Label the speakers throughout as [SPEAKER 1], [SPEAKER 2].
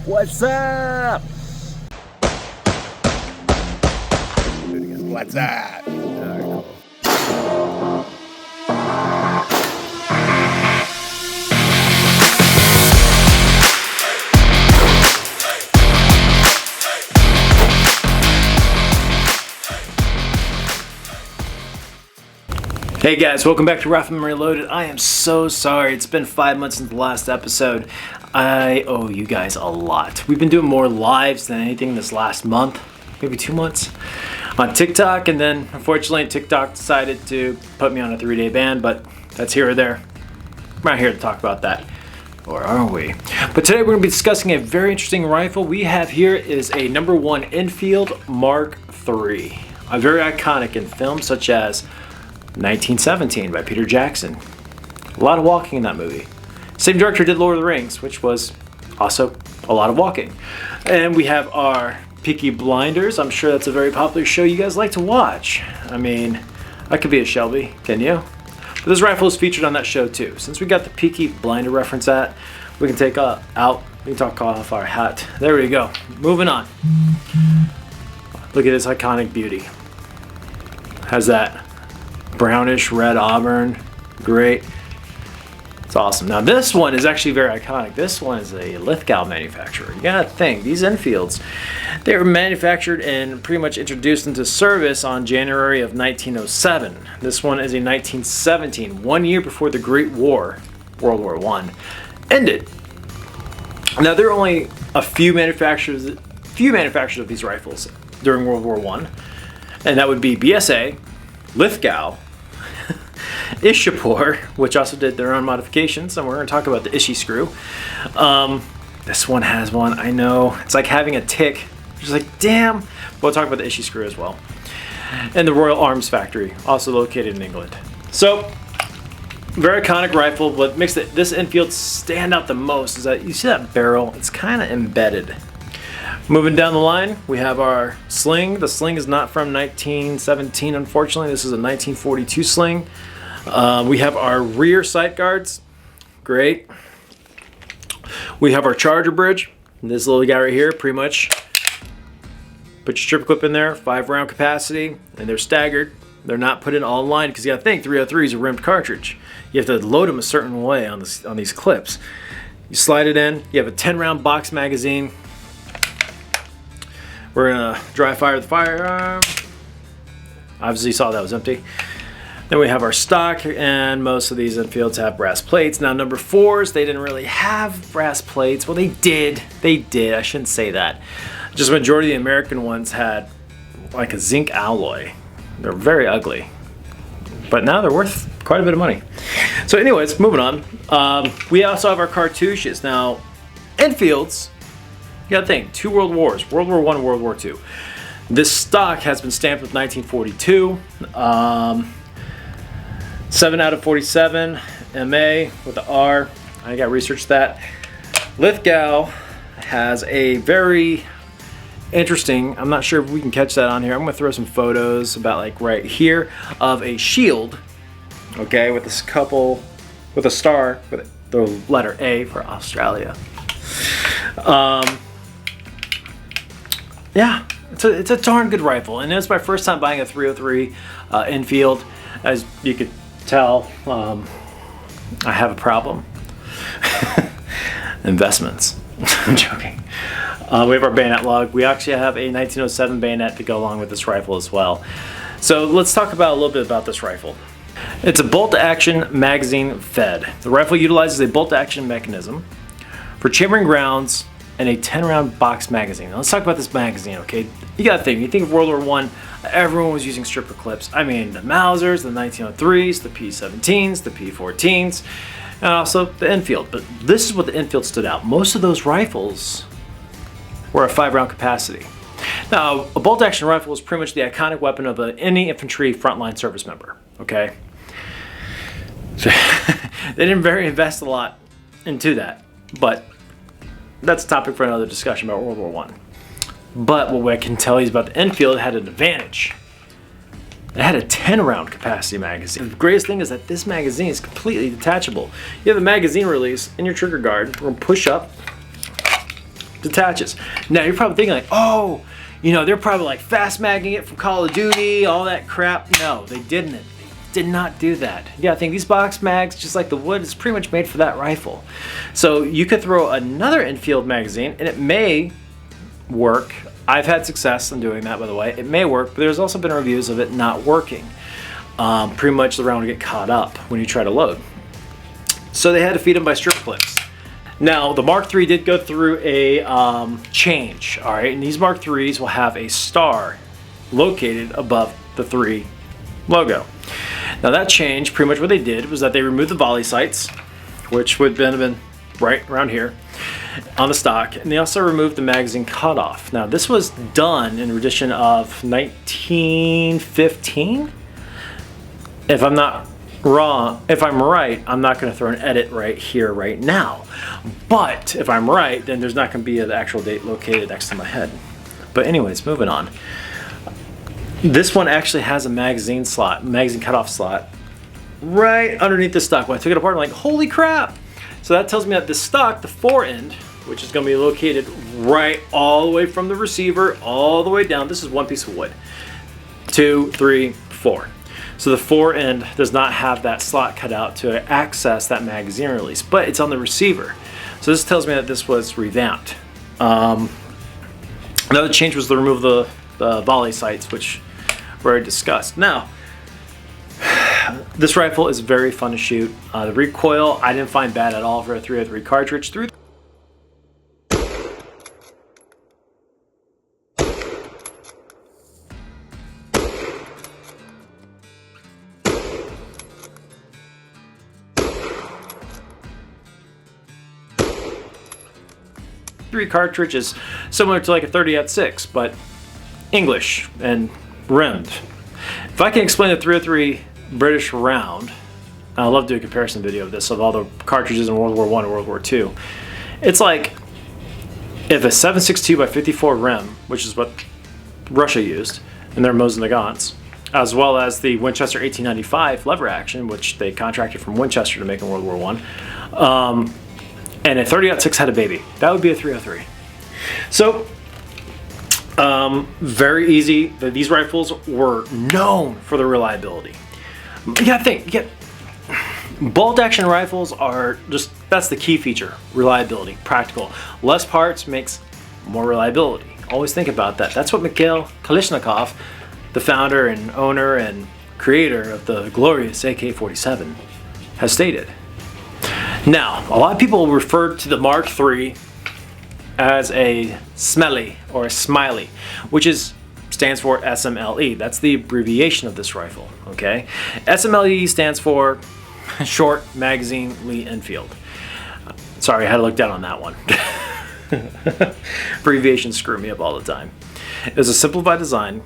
[SPEAKER 1] What's up?
[SPEAKER 2] What's up?
[SPEAKER 1] Alright, cool. Hey guys, welcome back to Rafa Reloaded. I am so sorry. It's been 5 months since the last episode. I owe you guys a lot. We've been doing more lives than anything this last month, maybe 2 months, on TikTok, and then unfortunately TikTok decided to put me on a 3-day ban, but that's here or there. We're not here to talk about that, or are we? But today we're going to be discussing a very interesting rifle we have here. Is a No. 1 Enfield Mark III, a very iconic in films such as 1917 by Peter Jackson. A lot of walking in that movie. Same director did Lord of the Rings, which was also a lot of walking. And we have our Peaky Blinders. I'm sure that's a very popular show you guys like to watch. I mean, I could be a Shelby, can you? But this rifle is featured on that show too. Since we got the Peaky Blinder reference at, we can take we can talk off our hat. There we go. Moving on. Look at this iconic beauty. Has that brownish red auburn. Great. It's awesome. Now this one is actually very iconic. This one is a Lithgow manufacturer. You gotta think, these Enfields, they were manufactured and pretty much introduced into service on January of 1907. This one is a 1917, 1 year before the Great War, World War I, ended. Now there are only a few manufacturers of these rifles during World War I, and that would be BSA, Lithgow, Ishapur, which also did their own modifications, and we're going to talk about the Ishi screw. This one has one, I know, it's like having a tick, just like damn, but we'll talk about the Ishi screw as well. And the Royal Arms Factory, also located in England. So, very iconic rifle. What makes this Enfield stand out the most is that you see that barrel, it's kind of embedded. Moving down the line, we have our sling. The sling is not from 1917, unfortunately. This is a 1942 sling. We have our rear sight guards. Great. We have our charger bridge. This little guy right here, pretty much put your strip clip in there, 5-round capacity, and they're staggered. They're not put in all in line because you gotta think 303 is a rimmed cartridge. You have to load them a certain way on these clips. You slide it in. You have a 10-round box magazine. We're gonna dry fire the firearm. Obviously you saw that was empty. Then we have our stock, and most of these Enfields have brass plates. Now number 4s, they didn't really have brass plates. Well, they did, I shouldn't say that. Just a majority of the American ones had like a zinc alloy. They're very ugly, but now they're worth quite a bit of money. So anyways, moving on. We also have our cartouches. Now, Enfields, you gotta think, 2 world wars, World War I, World War II. This stock has been stamped with 1942. 7 out of 47, MA with the R. I got researched that. Lithgow has a very interesting, I'm not sure if we can catch that on here. I'm gonna throw some photos about like right here of a shield, okay, with this couple, with a star, with the letter A for Australia. Yeah, it's a darn good rifle, and it's my first time buying a 303 Enfield. As you could tell, I have a problem. Investments. I'm joking. We have our bayonet lug. We actually have a 1907 bayonet to go along with this rifle as well. So let's talk about a little bit about this rifle. It's a bolt-action magazine fed. The rifle utilizes a bolt-action mechanism for chambering rounds and a 10-round box magazine. Now let's talk about this magazine, okay? You gotta think, you think of World War I, everyone was using stripper clips. I mean, the Mausers, the 1903s, the P17s, the P14s, and also the Enfield. But this is what the Enfield stood out. Most of those rifles were a 5-round capacity. Now, a bolt-action rifle is pretty much the iconic weapon of any infantry frontline service member, okay? So, they didn't invest a lot into that, but that's a topic for another discussion about World War I. But what I can tell you is about the Enfield, it had an advantage. It had a 10-round capacity magazine. The greatest thing is that this magazine is completely detachable. You have a magazine release in your trigger guard. We're gonna push up, Detaches. Now you're probably thinking like, oh, you know, they're probably like fast magging it from Call of Duty, all that crap. No, they didn't. They did not do that. Yeah, I think these box mags, just like the wood, is pretty much made for that rifle. So you could throw another Enfield magazine and it may work. I've had success in doing that, by the way. It may work, but there's also been reviews of it not working. Pretty much the round will get caught up when you try to load. So they had to feed them by strip clips. Now, the Mark III did go through a change, all right? And these Mark IIIs will have a star located above the 3 logo. Now that change, pretty much what they did was that they removed the volley sights, which would have been right around here on the stock, and they also removed the magazine cutoff. Now this was done in edition of 1915. If I'm not wrong, if I'm right, I'm not going to throw an edit right here right now. But if I'm right, then there's not going to be an actual date located next to my head. But anyways, moving on. This one actually has a magazine slot, magazine cutoff slot, right underneath the stock. When I took it apart, I'm like, holy crap! So that tells me that the stock, the fore end, which is going to be located right all the way from the receiver, all the way down. This is one piece of wood. 2, 3, 4. So the fore end does not have that slot cut out to access that magazine release, but it's on the receiver. So this tells me that this was revamped. Another change was to remove the volley sights, which we already discussed. Now, this rifle is very fun to shoot. The recoil I didn't find bad at all for a 303 cartridge. .3 cartridge is similar to like a 30-06, but English and rimmed. If I can explain the 303 British round, I love doing a comparison video of this, of all the cartridges in World War I and World War II. It's like if a 7.62 by 54 rim, which is what Russia used in their Mosin Nagants, as well as the Winchester 1895 lever action, which they contracted from Winchester to make in World War I, and a 30-06 had a baby, that would be a 303. So, very easy. These rifles were known for their reliability. You gotta think, bolt action rifles are just, that's the key feature, reliability, practical. Less parts makes more reliability. Always think about that. That's what Mikhail Kalashnikov, the founder and owner and creator of the glorious AK-47, has stated. Now, a lot of people refer to the Mark III as a SMLE or a smiley, which stands for SMLE. That's the abbreviation of this rifle, okay? SMLE stands for Short Magazine Lee Enfield. Sorry, I had to look down on that one. Abbreviations screw me up all the time. It was a simplified design,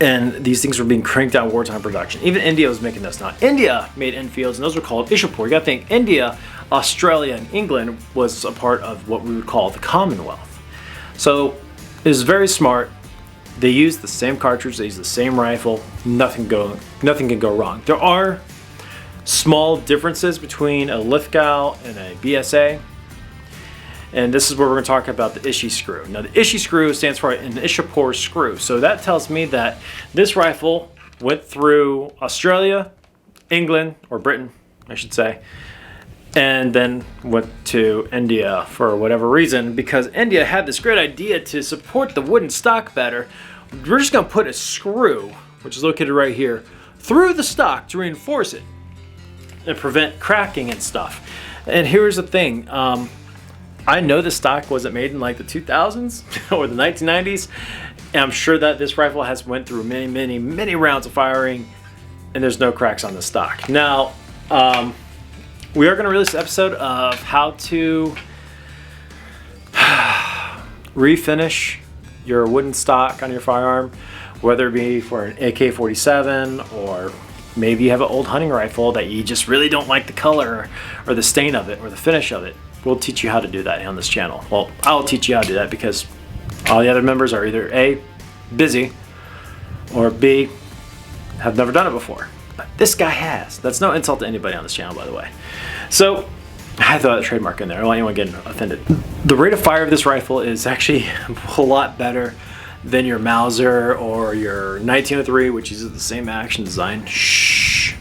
[SPEAKER 1] and these things were being cranked out wartime production. Even India was making this now. India made Enfields, and those were called Ishapur. You gotta think, India, Australia, and England was a part of what we would call the Commonwealth. So it was very smart. They used the same cartridge, they used the same rifle. Nothing can go wrong. There are small differences between a Lithgow and a BSA. And this is where we're going to talk about the Ishi screw. Now the Ishi screw stands for an Ishapur screw. So that tells me that this rifle went through Australia, England, or Britain, I should say, and then went to India for whatever reason, because India had this great idea to support the wooden stock better. We're just going to put a screw, which is located right here, through the stock to reinforce it and prevent cracking and stuff. And here's the thing. I know the stock wasn't made in like the 2000s or the 1990s, and I'm sure that this rifle has went through many rounds of firing, and there's no cracks on the stock. Now, we are going to release an episode of how to refinish your wooden stock on your firearm, whether it be for an AK-47 or maybe you have an old hunting rifle that you just really don't like the color or the stain of it or the finish of it. We'll teach you how to do that on this channel. Well, I'll teach you how to do that because all the other members are either A, busy, or B, have never done it before. But this guy has. That's no insult to anybody on this channel, by the way. So, I thought a trademark in there. I don't want anyone getting offended. The rate of fire of this rifle is actually a lot better than your Mauser or your 1903, which uses the same action design. Shh.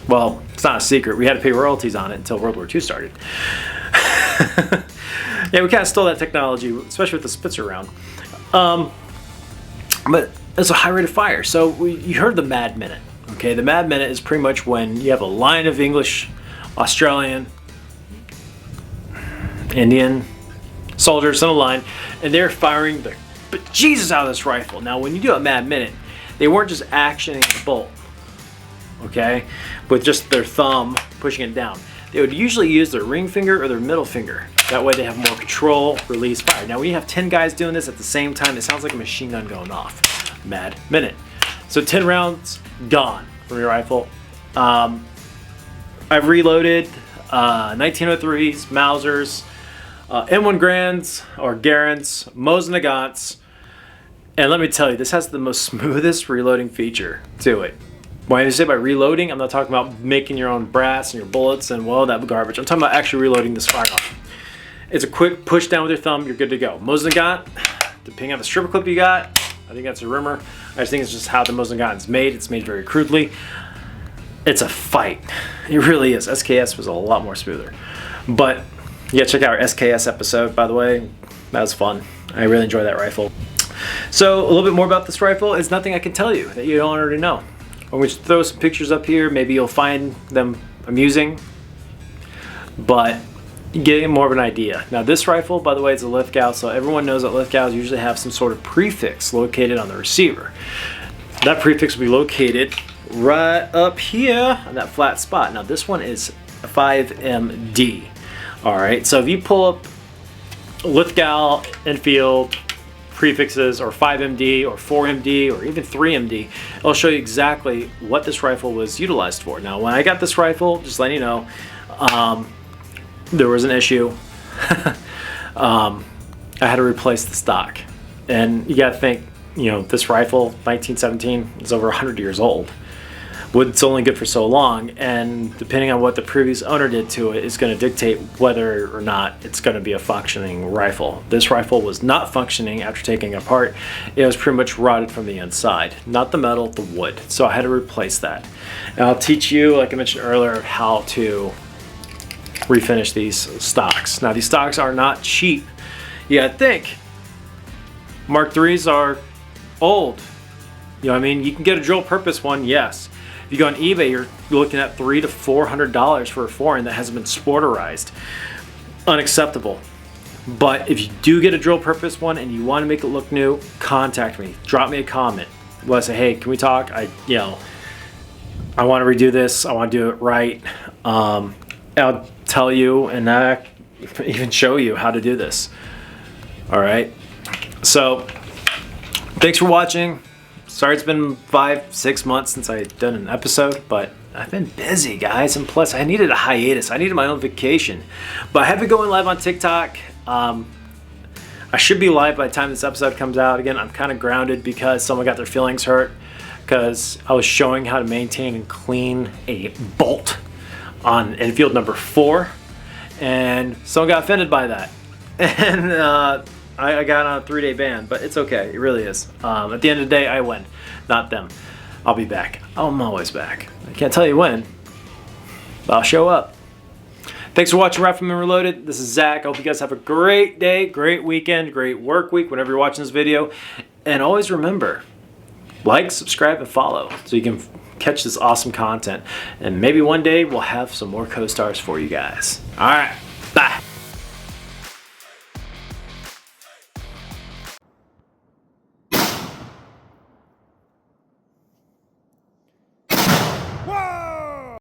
[SPEAKER 1] Well, it's not a secret. We had to pay royalties on it until World War II started. Yeah, we kind of stole that technology, especially with the Spitzer round. But it's a high rate of fire. So you heard the Mad Minute. Okay, the Mad Minute is pretty much when you have a line of English, Australian, Indian soldiers on a line, and they're firing the bejesus out of this rifle. Now, when you do a Mad Minute, they weren't just actioning the bolt, okay, with just their thumb pushing it down. They would usually use their ring finger or their middle finger. That way they have more control, release, fire. Now, when you have 10 guys doing this at the same time, it sounds like a machine gun going off. Mad Minute. So 10 rounds gone from your rifle. I've reloaded 1903s, Mausers, M1 Grands or Garants, Mosin Nagants, and let me tell you, this has the most smoothest reloading feature to it. When I say by reloading, I'm not talking about making your own brass and your bullets and well, that garbage. I'm talking about actually reloading this firearm. It's a quick push down with your thumb, you're good to go. Mosin Nagant, depending on the stripper clip you got, I think that's a rumor. I just think it's just how the Mosin Nagant is made. It's made very crudely. It's a fight. It really is. SKS was a lot more smoother. But yeah, check out our SKS episode, by the way. That was fun. I really enjoyed that rifle. So a little bit more about this rifle. It's nothing I can tell you that you don't already know. I'm going to throw some pictures up here. Maybe you'll find them amusing. But getting more of an idea. Now this rifle, by the way, is a Lithgow, so everyone knows that Lithgows usually have some sort of prefix located on the receiver. That prefix will be located right up here on that flat spot. Now this one is 5MD. Alright, so if you pull up Lithgow, Enfield prefixes, or 5MD, or 4MD, or even 3MD, it'll show you exactly what this rifle was utilized for. Now when I got this rifle, just letting you know, there was an issue. I had to replace the stock. And you gotta think, you know, this rifle, 1917, is over 100 years old. Wood's only good for so long, and depending on what the previous owner did to it is going to dictate whether or not it's going to be a functioning rifle. This rifle was not functioning after taking it apart. It was pretty much rotted from the inside. Not the metal, the wood. So I had to replace that. And I'll teach you, like I mentioned earlier, how to refinish these stocks. Now these stocks are not cheap. You gotta think, Mark IIIs are old. You know what I mean? You can get a dual purpose one, yes. If you go on eBay, you're looking at $300 to $400 for a foreign that hasn't been sporterized. Unacceptable. But if you do get a dual purpose one and you want to make it look new, contact me. Drop me a comment. Let us say, hey, can we talk? I want to redo this. I want to do it right. I'll tell you and even show you how to do this. All right. So thanks for watching. Sorry it's been 5-6 months since I've done an episode, but I've been busy, guys, and plus I needed a hiatus. I needed my own vacation. But I have been going live on TikTok. I should be live by the time this episode comes out. Again, I'm kind of grounded because someone got their feelings hurt because I was showing how to maintain and clean a bolt on Enfield number 4, and someone got offended by that. And I got on a 3-day ban, but it's okay. It really is. At the end of the day, I win, not them. I'll be back. I'm always back. I can't tell you when, but I'll show up. Thanks for watching Rifleman Reloaded. This is Zach. I hope you guys have a great day, great weekend, great work week whenever you're watching this video. And always remember, like, subscribe, and follow so you can catch this awesome content. And maybe one day we'll have some more co-stars for you guys. All right, bye.